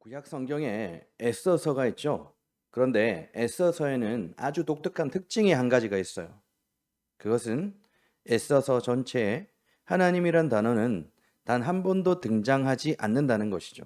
구약 성경에 에스더서가 있죠. 그런데 에스더서에는 아주 독특한 특징이 한 가지가 있어요. 그것은 에스더서 전체에 하나님이란 단어는 단 한 번도 등장하지 않는다는 것이죠.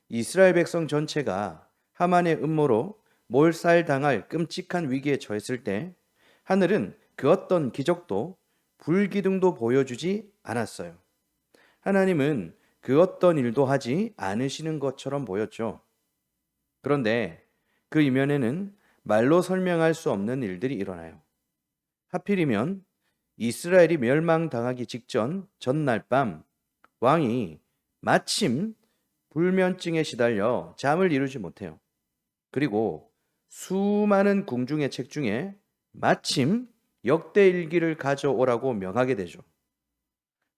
이스라엘 백성 전체가 하만의 음모로 몰살당할 끔찍한 위기에 처했을 때 하늘은 그 어떤 기적도 불기둥도 보여주지 않았어요. 하나님은 그 어떤 일도 하지 않으시는 것처럼 보였죠. 그런데 그 이면에는 말로 설명할 수 없는 일들이 일어나요. 하필이면 이스라엘이 멸망당하기 직전 전날 밤 왕이 마침 불면증에 시달려 잠을 이루지 못해요. 그리고 수많은 궁중의 책 중에 마침 역대일기를 가져오라고 명하게 되죠.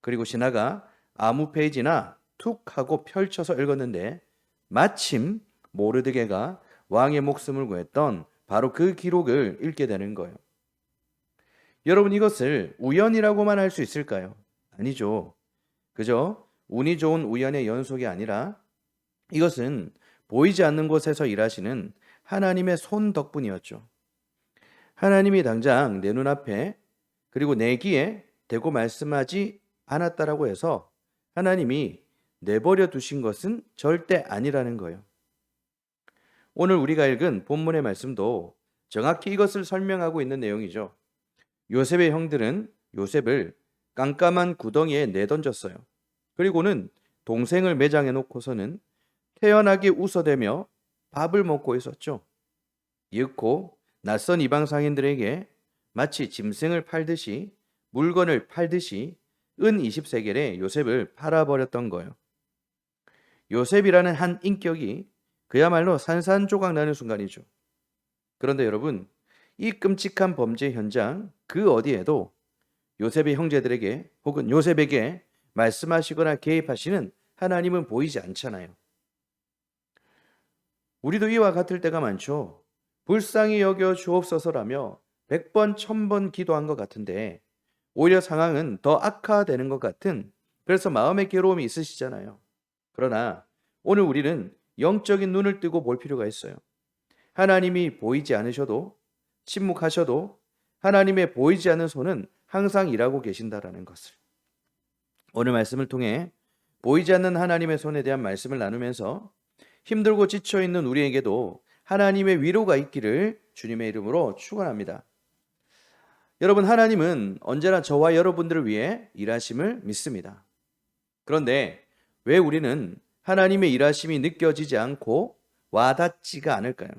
그리고 신하가 아무 페이지나 툭 하고 펼쳐서 읽었는데 마침 모르드게가 왕의 목숨을 구했던 바로 그 기록을 읽게 되는 거예요. 여러분 이것을 우연이라고만 할 수 있을까요? 아니죠. 그저 운이 좋은 우연의 연속이 아니라 이것은 보이지 않는 곳에서 일하시는 하나님의 손 덕분이었죠. 하나님이 당장 내 눈앞에 그리고 내 귀에 대고 말씀하지 않았다라고 해서 하나님이 내버려 두신 것은 절대 아니라는 거예요. 오늘 우리가 읽은 본문의 말씀도 정확히 이것을 설명하고 있는 내용이죠. 요셉의 형들은 요셉을 깜깜한 구덩이에 내던졌어요. 그리고는 동생을 매장해 놓고서는 태연하게 웃어대며 밥을 먹고 있었죠. 이윽고 낯선 이방 상인들에게 마치 짐승을 팔듯이 물건을 팔듯이 은 20세겔에 요셉을 팔아버렸던 거예요. 요셉이라는 한 인격이 그야말로 산산조각 나는 순간이죠. 그런데 여러분, 이 끔찍한 범죄 현장 그 어디에도 요셉의 형제들에게 혹은 요셉에게 말씀하시거나 개입하시는 하나님은 보이지 않잖아요. 우리도 이와 같을 때가 많죠. 불쌍히 여겨 주옵소서라며 100번, 1000번 기도한 것 같은데 오히려 상황은 더 악화되는 것 같은 그래서 마음의 괴로움이 있으시잖아요. 그러나 오늘 우리는 영적인 눈을 뜨고 볼 필요가 있어요. 하나님이 보이지 않으셔도 침묵하셔도 하나님의 보이지 않는 손은 항상 일하고 계신다라는 것을 오늘 말씀을 통해 보이지 않는 하나님의 손에 대한 말씀을 나누면서 힘들고 지쳐 있는 우리에게도 하나님의 위로가 있기를 주님의 이름으로 축원합니다. 여러분 하나님은 언제나 저와 여러분들을 위해 일하심을 믿습니다. 그런데 왜 우리는 하나님의 일하심이 느껴지지 않고 와닿지가 않을까요?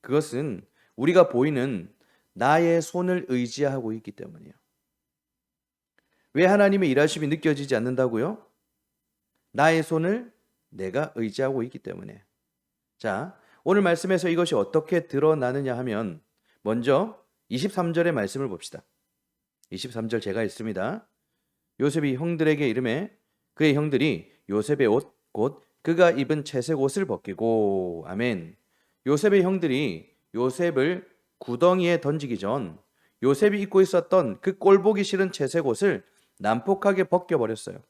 그것은 우리가 보이는 나의 손을 의지하고 있기 때문이에요. 왜 하나님의 일하심이 느껴지지 않는다고요? 나의 손을 내가 의지하고 있기 때문에. 자, 오늘 말씀에서 이것이 어떻게 드러나느냐 하면 먼저 23절의 말씀을 봅시다. 23절 제가 읽습니다. 요셉이 형들에게 이르매 그의 형들이 요셉의 옷 곧 그가 입은 채색 옷을 벗기고 아멘. 요셉의 형들이 요셉을 구덩이에 던지기 전 요셉이 입고 있었던 그 꼴보기 싫은 채색 옷을 난폭하게 벗겨버렸어요.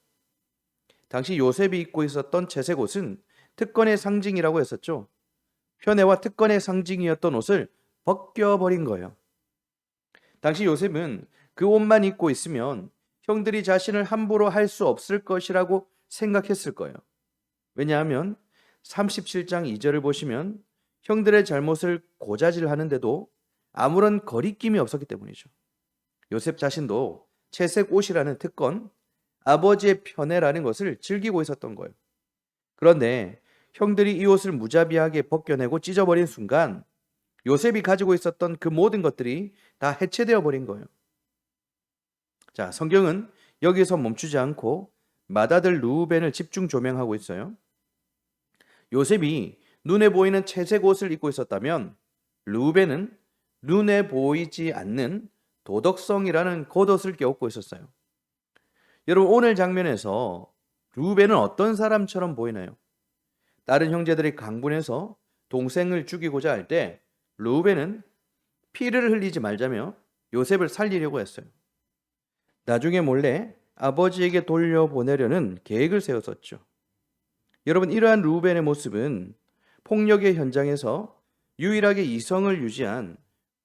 당시 요셉이 입고 있었던 채색 옷은 특권의 상징이라고 했었죠. 현애와 특권의 상징이었던 옷을 벗겨버린 거예요. 당시 요셉은 그 옷만 입고 있으면 형들이 자신을 함부로 할 수 없을 것이라고 생각했을 거예요. 왜냐하면 37장 2절을 보시면 형들의 잘못을 고자질하는데도 아무런 거리낌이 없었기 때문이죠. 요셉 자신도 채색 옷이라는 특권, 아버지의 편애라는 것을 즐기고 있었던 거예요. 그런데 형들이 이 옷을 무자비하게 벗겨내고 찢어버린 순간 요셉이 가지고 있었던 그 모든 것들이 다 해체되어 버린 거예요. 자, 성경은 여기서 멈추지 않고 맏아들 르우벤을 집중 조명하고 있어요. 요셉이 눈에 보이는 채색 옷을 입고 있었다면 르우벤은 눈에 보이지 않는 도덕성이라는 겉옷을 껴입고 있었어요. 여러분 오늘 장면에서 르우벤은 어떤 사람처럼 보이나요? 다른 형제들이 강분해서 동생을 죽이고자 할 때 르우벤은 피를 흘리지 말자며 요셉을 살리려고 했어요. 나중에 몰래 아버지에게 돌려보내려는 계획을 세웠었죠. 여러분, 이러한 루벤의 모습은 폭력의 현장에서 유일하게 이성을 유지한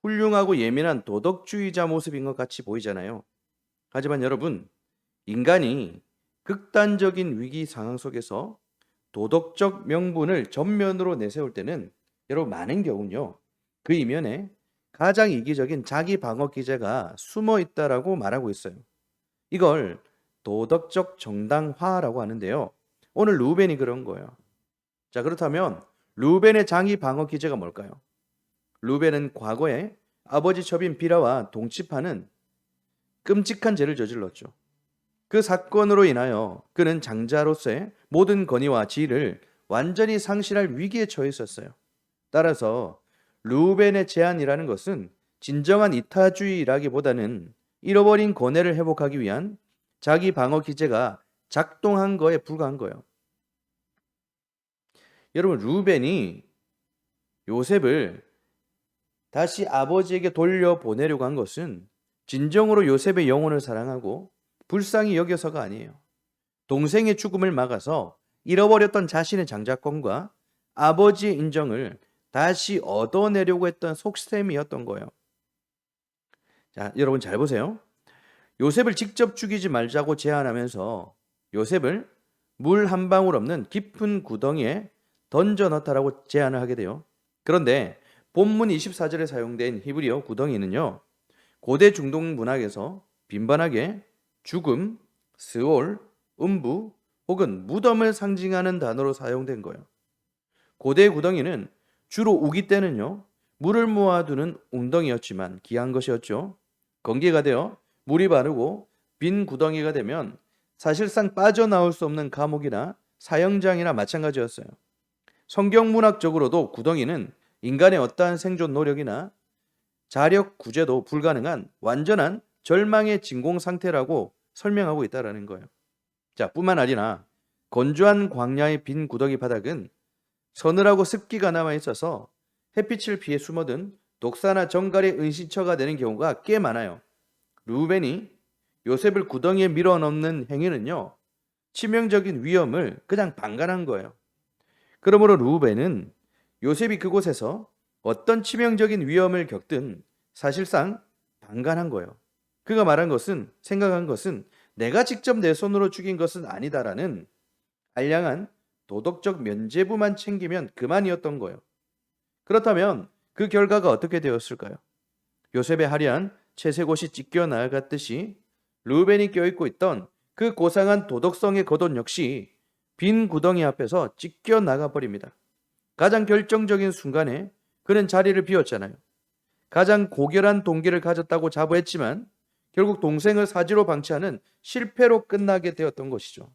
훌륭하고 예민한 도덕주의자 모습인 것 같이 보이잖아요. 하지만 여러분, 인간이 극단적인 위기 상황 속에서 도덕적 명분을 전면으로 내세울 때는 여러분 많은 경우는요. 그 이면에 가장 이기적인 자기 방어 기제가 숨어 있다라고 말하고 있어요. 이걸 도덕적 정당화라고 하는데요. 오늘 루벤이 그런 거예요. 자, 그렇다면 루벤의 자기 방어 기제가 뭘까요? 루벤은 과거에 아버지 첩인 비라와 동침하는 끔찍한 죄를 저질렀죠. 그 사건으로 인하여 그는 장자로서의 모든 권위와 지위를 완전히 상실할 위기에 처해 있었어요. 따라서 루벤의 제안이라는 것은 진정한 이타주의라기보다는 잃어버린 권해를 회복하기 위한 자기 방어 기제가 작동한 거에 불과한 거예요. 여러분, 루벤이 요셉을 다시 아버지에게 돌려보내려고 한 것은 진정으로 요셉의 영혼을 사랑하고 불쌍히 여겨서가 아니에요. 동생의 죽음을 막아서 잃어버렸던 자신의 장자권과 아버지의 인정을 다시 얻어내려고 했던 속셈이었던 거예요. 자, 여러분 잘 보세요. 요셉을 직접 죽이지 말자고 제안하면서 요셉을 물 한 방울 없는 깊은 구덩이에 던져 넣다라고 제안을 하게 돼요. 그런데 본문 24절에 사용된 히브리어 구덩이는요, 고대 중동 문학에서 빈번하게 죽음, 스올, 음부 혹은 무덤을 상징하는 단어로 사용된 거예요. 고대 구덩이는 주로 우기 때는요, 물을 모아두는 웅덩이였지만 귀한 것이었죠. 건기가 되어 물이 마르고 빈 구덩이가 되면 사실상 빠져나올 수 없는 감옥이나 사형장이나 마찬가지였어요. 성경문학적으로도 구덩이는 인간의 어떠한 생존 노력이나 자력 구제도 불가능한 완전한 절망의 진공 상태라고 설명하고 있다라는 거예요. 자, 뿐만 아니라 건조한 광야의 빈 구덩이 바닥은 서늘하고 습기가 남아 있어서 햇빛을 피해 숨어든 독사나 정갈의 은신처가 되는 경우가 꽤 많아요. 루벤이 요셉을 구덩이에 밀어넣는 행위는요, 치명적인 위험을 그냥 방관한 거예요. 그러므로 루벤은 요셉이 그곳에서 어떤 치명적인 위험을 겪든 사실상 방관한 거예요. 그가 말한 것은, 생각한 것은 내가 직접 내 손으로 죽인 것은 아니다라는 알량한 도덕적 면죄부만 챙기면 그만이었던 거예요. 그렇다면 그 결과가 어떻게 되었을까요? 요셉의 화려한 채색옷이 찢겨 나갔듯이 루벤이 껴입고 있던 그 고상한 도덕성의 겉옷 역시 빈 구덩이 앞에서 찢겨 나가버립니다. 가장 결정적인 순간에 그는 자리를 비웠잖아요. 가장 고결한 동기를 가졌다고 자부했지만 결국 동생을 사지로 방치하는 실패로 끝나게 되었던 것이죠.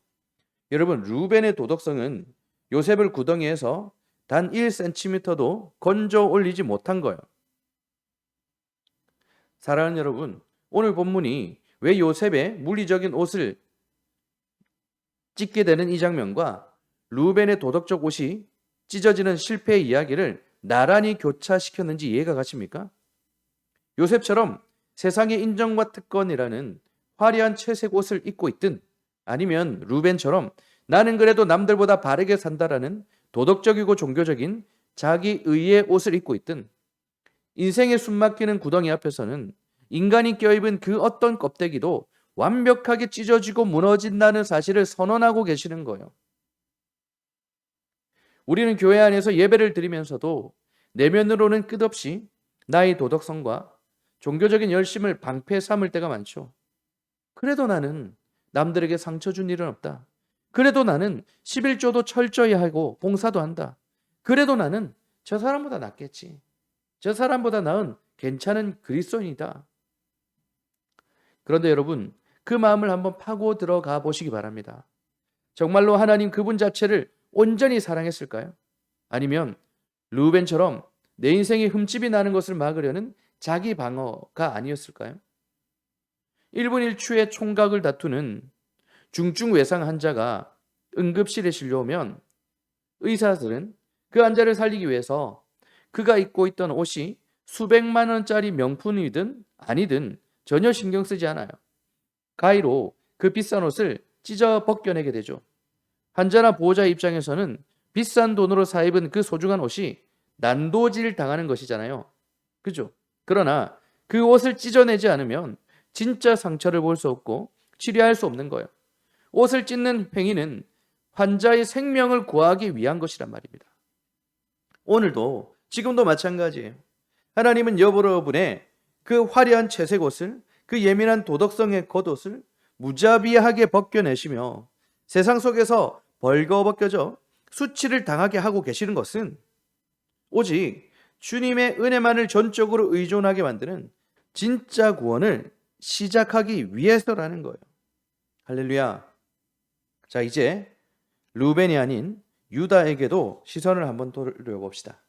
여러분, 루벤의 도덕성은 요셉을 구덩이에서 단 1cm도 건져 올리지 못한 거예요. 사랑하는 여러분, 오늘 본문이 왜 요셉의 물리적인 옷을 찢게 되는 이 장면과 루벤의 도덕적 옷이 찢어지는 실패의 이야기를 나란히 교차시켰는지 이해가 가십니까? 요셉처럼 세상의 인정과 특권이라는 화려한 채색 옷을 입고 있든 아니면 루벤처럼 나는 그래도 남들보다 바르게 산다라는 도덕적이고 종교적인 자기 의의 옷을 입고 있든 인생의 숨막히는 구덩이 앞에서는 인간이 껴입은 그 어떤 껍데기도 완벽하게 찢어지고 무너진다는 사실을 선언하고 계시는 거예요. 우리는 교회 안에서 예배를 드리면서도 내면으로는 끝없이 나의 도덕성과 종교적인 열심을 방패 삼을 때가 많죠. 그래도 나는 남들에게 상처 준 일은 없다. 그래도 나는 11조도 철저히 하고 봉사도 한다. 그래도 나는 저 사람보다 낫겠지. 저 사람보다 나은 괜찮은 그리스도인이다. 그런데 여러분, 그 마음을 한번 파고 들어가 보시기 바랍니다. 정말로 하나님 그분 자체를 온전히 사랑했을까요? 아니면 루벤처럼 내 인생에 흠집이 나는 것을 막으려는 자기 방어가 아니었을까요? 1분 1초의 총각을 다투는 중증 외상 환자가 응급실에 실려오면 의사들은 그 환자를 살리기 위해서 그가 입고 있던 옷이 수백만 원짜리 명품이든 아니든 전혀 신경 쓰지 않아요. 가위로 그 비싼 옷을 찢어 벗겨내게 되죠. 환자나 보호자 입장에서는 비싼 돈으로 사입은 그 소중한 옷이 난도질 당하는 것이잖아요. 그죠? 그러나 그 옷을 찢어내지 않으면 진짜 상처를 볼 수 없고 치료할 수 없는 거예요. 옷을 찢는 행위는 환자의 생명을 구하기 위한 것이란 말입니다. 오늘도 지금도 마찬가지예요. 하나님은 여러분의 그 화려한 채색 옷을, 그 예민한 도덕성의 겉옷을 무자비하게 벗겨내시며 세상 속에서 벌거벗겨져 수치를 당하게 하고 계시는 것은 오직 주님의 은혜만을 전적으로 의존하게 만드는 진짜 구원을 시작하기 위해서라는 거예요. 할렐루야. 자, 이제 루벤이 아닌 유다에게도 시선을 한번 돌려봅시다.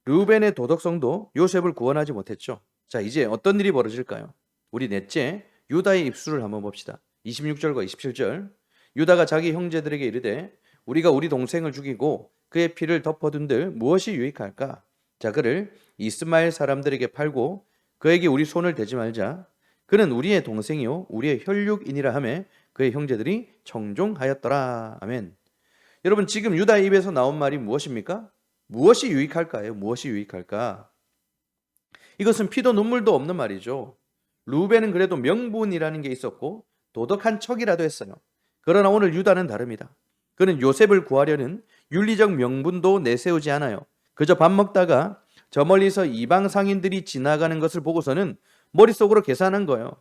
루벤의 도덕성도 요셉을 구원하지 못했죠. 자, 이제 어떤 일이 벌어질까요? 우리 넷째 유다의 입술을 한번 봅시다. 26절과 27절. 유다가 자기 형제들에게 이르되 우리가 우리 동생을 죽이고 그의 피를 덮어둔들 무엇이 유익할까? 자, 그를 이스마엘 사람들에게 팔고 그에게 우리 손을 대지 말자. 그는 우리의 동생이요 우리의 혈육이니라 하매 그의 형제들이 청종하였더라. 아멘. 여러분, 지금 유다의 입에서 나온 말이 무엇입니까? 무엇이 유익할까요? 무엇이 유익할까? 이것은 피도 눈물도 없는 말이죠. 루벤은 그래도 명분이라는 게 있었고 도덕한 척이라도 했어요. 그러나 오늘 유다는 다릅니다. 그는 요셉을 구하려는 윤리적 명분도 내세우지 않아요. 그저 밥 먹다가 저 멀리서 이방 상인들이 지나가는 것을 보고서는 머릿속으로 계산한 거예요.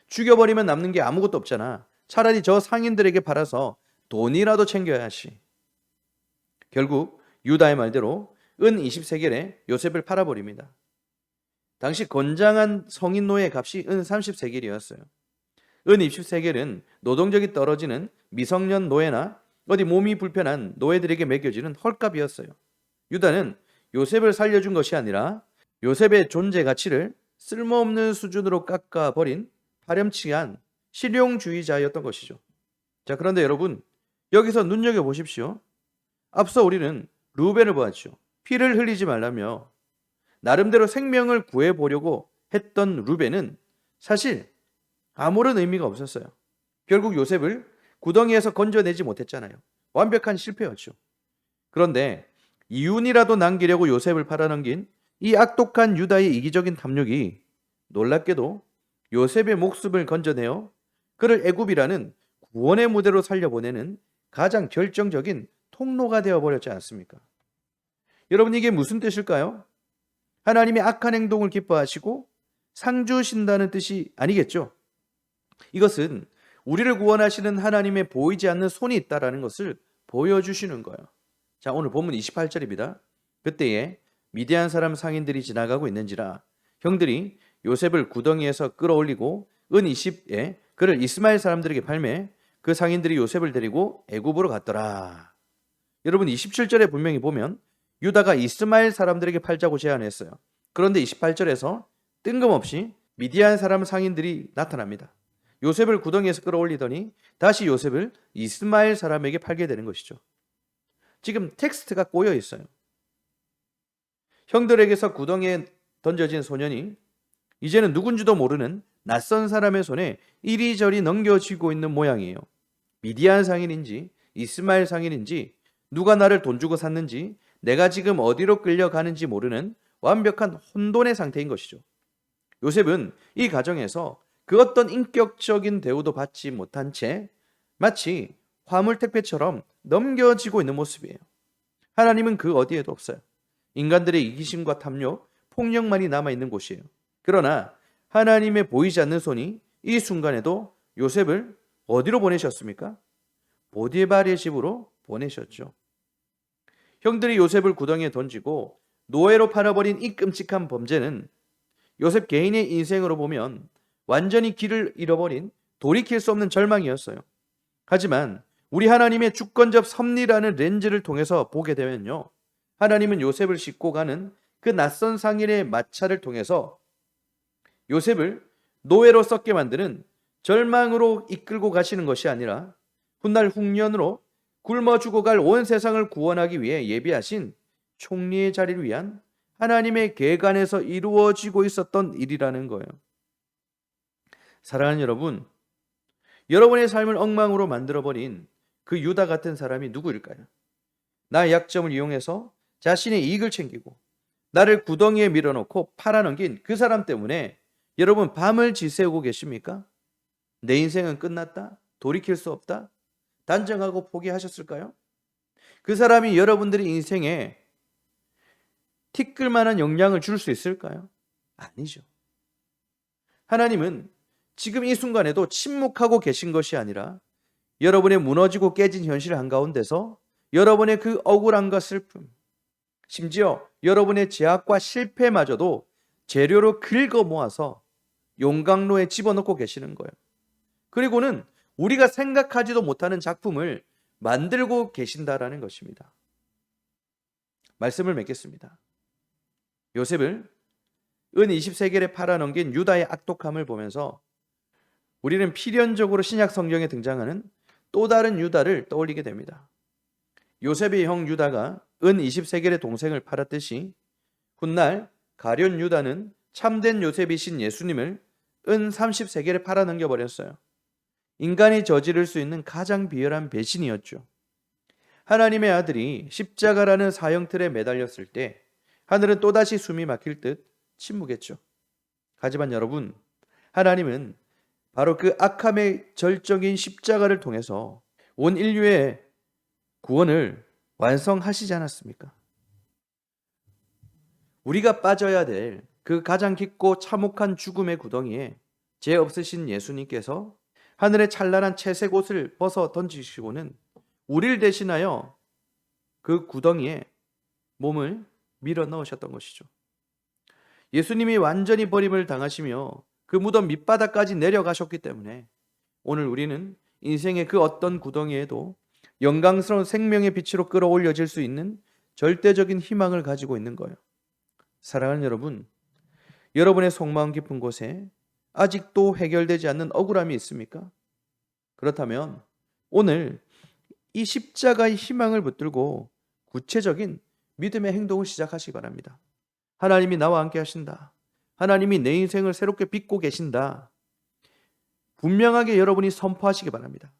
죽여버리면 남는 게 아무것도 없잖아. 차라리 저 상인들에게 팔아서 돈이라도 챙겨야지. 결국 유다의 말대로 은 20세겔에 요셉을 팔아버립니다. 당시 건장한 성인 노예 값이 은 30세겔이었어요. 은 20세겔은 노동력이 떨어지는 미성년 노예나 어디 몸이 불편한 노예들에게 매겨지는 헐값이었어요. 유다는 요셉을 살려준 것이 아니라 요셉의 존재 가치를 쓸모없는 수준으로 깎아버린 파렴치한 실용주의자였던 것이죠. 자, 그런데 여러분, 여기서 눈여겨보십시오. 앞서 우리는 루벤을 보았죠. 피를 흘리지 말라며 나름대로 생명을 구해보려고 했던 루벤은 사실 아무런 의미가 없었어요. 결국 요셉을 구덩이에서 건져내지 못했잖아요. 완벽한 실패였죠. 그런데 이윤이라도 남기려고 요셉을 팔아넘긴 이 악독한 유다의 이기적인 탐욕이 놀랍게도 요셉의 목숨을 건져내어 그를 애굽이라는 구원의 무대로 살려보내는 가장 결정적인 통로가 되어버렸지 않습니까? 여러분, 이게 무슨 뜻일까요? 하나님의 악한 행동을 기뻐하시고 상 주신다는 뜻이 아니겠죠? 이것은 우리를 구원하시는 하나님의 보이지 않는 손이 있다라는 것을 보여주시는 거예요. 자, 오늘 본문 28절입니다. 그때에 미디안 사람 상인들이 지나가고 있는지라 형들이 요셉을 구덩이에서 끌어올리고 은 20에 그를 이스마엘 사람들에게 팔매 그 상인들이 요셉을 데리고 애굽으로 갔더라. 여러분, 27절에 분명히 보면 유다가 이스마엘 사람들에게 팔자고 제안했어요. 그런데 28절에서 뜬금없이 미디안 사람 상인들이 나타납니다. 요셉을 구덩이에서 끌어올리더니 다시 요셉을 이스마엘 사람에게 팔게 되는 것이죠. 지금 텍스트가 꼬여 있어요. 형들에게서 구덩이에 던져진 소년이 이제는 누군지도 모르는 낯선 사람의 손에 이리저리 넘겨지고 있는 모양이에요. 미디안 상인인지 이스마엘 상인인지 누가 나를 돈 주고 샀는지 내가 지금 어디로 끌려가는지 모르는 완벽한 혼돈의 상태인 것이죠. 요셉은 이 가정에서 그 어떤 인격적인 대우도 받지 못한 채 마치 화물 택배처럼 넘겨지고 있는 모습이에요. 하나님은 그 어디에도 없어요. 인간들의 이기심과 탐욕, 폭력만이 남아있는 곳이에요. 그러나 하나님의 보이지 않는 손이 이 순간에도 요셉을 어디로 보내셨습니까? 보디발의 집으로 보내셨죠. 형들이 요셉을 구덩이에 던지고 노예로 팔아버린 이 끔찍한 범죄는 요셉 개인의 인생으로 보면 완전히 길을 잃어버린 돌이킬 수 없는 절망이었어요. 하지만 우리 하나님의 주권적 섭리라는 렌즈를 통해서 보게 되면요, 하나님은 요셉을 싣고 가는 그 낯선 상인의 마차를 통해서 요셉을 노예로 썩게 만드는 절망으로 이끌고 가시는 것이 아니라 훗날 흉년으로 굶어 죽어갈 온 세상을 구원하기 위해 예비하신 총리의 자리를 위한 하나님의 계획 안에서 이루어지고 있었던 일이라는 거예요. 사랑하는 여러분, 여러분의 삶을 엉망으로 만들어버린 그 유다 같은 사람이 누구일까요? 나의 약점을 이용해서 자신의 이익을 챙기고 나를 구덩이에 밀어넣고 팔아넘긴 그 사람 때문에 여러분 밤을 지새우고 계십니까? 내 인생은 끝났다? 돌이킬 수 없다? 단정하고 포기하셨을까요? 그 사람이 여러분들의 인생에 티끌 만한 영향을 줄 수 있을까요? 아니죠. 하나님은 지금 이 순간에도 침묵하고 계신 것이 아니라 여러분의 무너지고 깨진 현실 한가운데서 여러분의 그 억울함과 슬픔, 심지어 여러분의 제약과 실패마저도 재료로 긁어 모아서 용광로에 집어넣고 계시는 거예요. 그리고는 우리가 생각하지도 못하는 작품을 만들고 계신다라는 것입니다. 말씀을 맺겠습니다. 요셉을 은 20세겔에 팔아넘긴 유다의 악독함을 보면서 우리는 필연적으로 신약 성경에 등장하는 또 다른 유다를 떠올리게 됩니다. 요셉의 형 유다가 은 20세겔의 동생을 팔았듯이 훗날 가룟 유다는 참된 요셉이신 예수님을 은 30세겔에 팔아넘겨 버렸어요. 인간이 저지를 수 있는 가장 비열한 배신이었죠. 하나님의 아들이 십자가라는 사형틀에 매달렸을 때 하늘은 또다시 숨이 막힐 듯 침묵했죠. 하지만 여러분, 하나님은 바로 그 악함의 절정인 십자가를 통해서 온 인류의 구원을 완성하시지 않았습니까? 우리가 빠져야 될 그 가장 깊고 참혹한 죽음의 구덩이에 죄 없으신 예수님께서 하늘의 찬란한 채색 옷을 벗어 던지시고는 우리를 대신하여 그 구덩이에 몸을 밀어 넣으셨던 것이죠. 예수님이 완전히 버림을 당하시며 그 무덤 밑바닥까지 내려가셨기 때문에 오늘 우리는 인생의 그 어떤 구덩이에도 영광스러운 생명의 빛으로 끌어올려질 수 있는 절대적인 희망을 가지고 있는 거예요. 사랑하는 여러분, 여러분의 속마음 깊은 곳에 아직도 해결되지 않는 억울함이 있습니까? 그렇다면 오늘 이 십자가의 희망을 붙들고 구체적인 믿음의 행동을 시작하시기 바랍니다. 하나님이 나와 함께 하신다. 하나님이 내 인생을 새롭게 빚고 계신다. 분명하게 여러분이 선포하시기 바랍니다.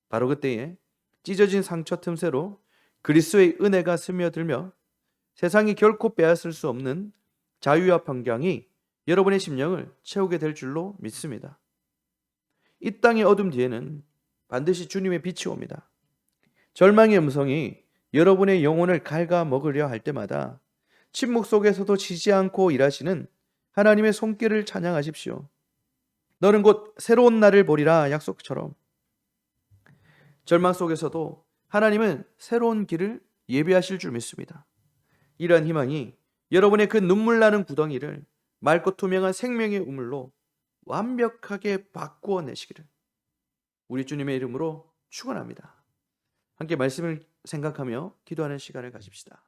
바로 그때에 찢어진 상처 틈새로 그리스도의 은혜가 스며들며 세상이 결코 빼앗을 수 없는 자유와 평강이 여러분의 심령을 채우게 될 줄로 믿습니다. 이 땅의 어둠 뒤에는 반드시 주님의 빛이 옵니다. 절망의 음성이 여러분의 영혼을 갉아먹으려 할 때마다 침묵 속에서도 지지 않고 일하시는 하나님의 손길을 찬양하십시오. 너는 곧 새로운 날을 보리라 약속처럼 절망 속에서도 하나님은 새로운 길을 예비하실 줄 믿습니다. 이러한 희망이 여러분의 그 눈물 나는 구덩이를 맑고 투명한 생명의 우물로 완벽하게 바꾸어 내시기를 우리 주님의 이름으로 축원합니다. 함께 말씀을 생각하며 기도하는 시간을 가집시다.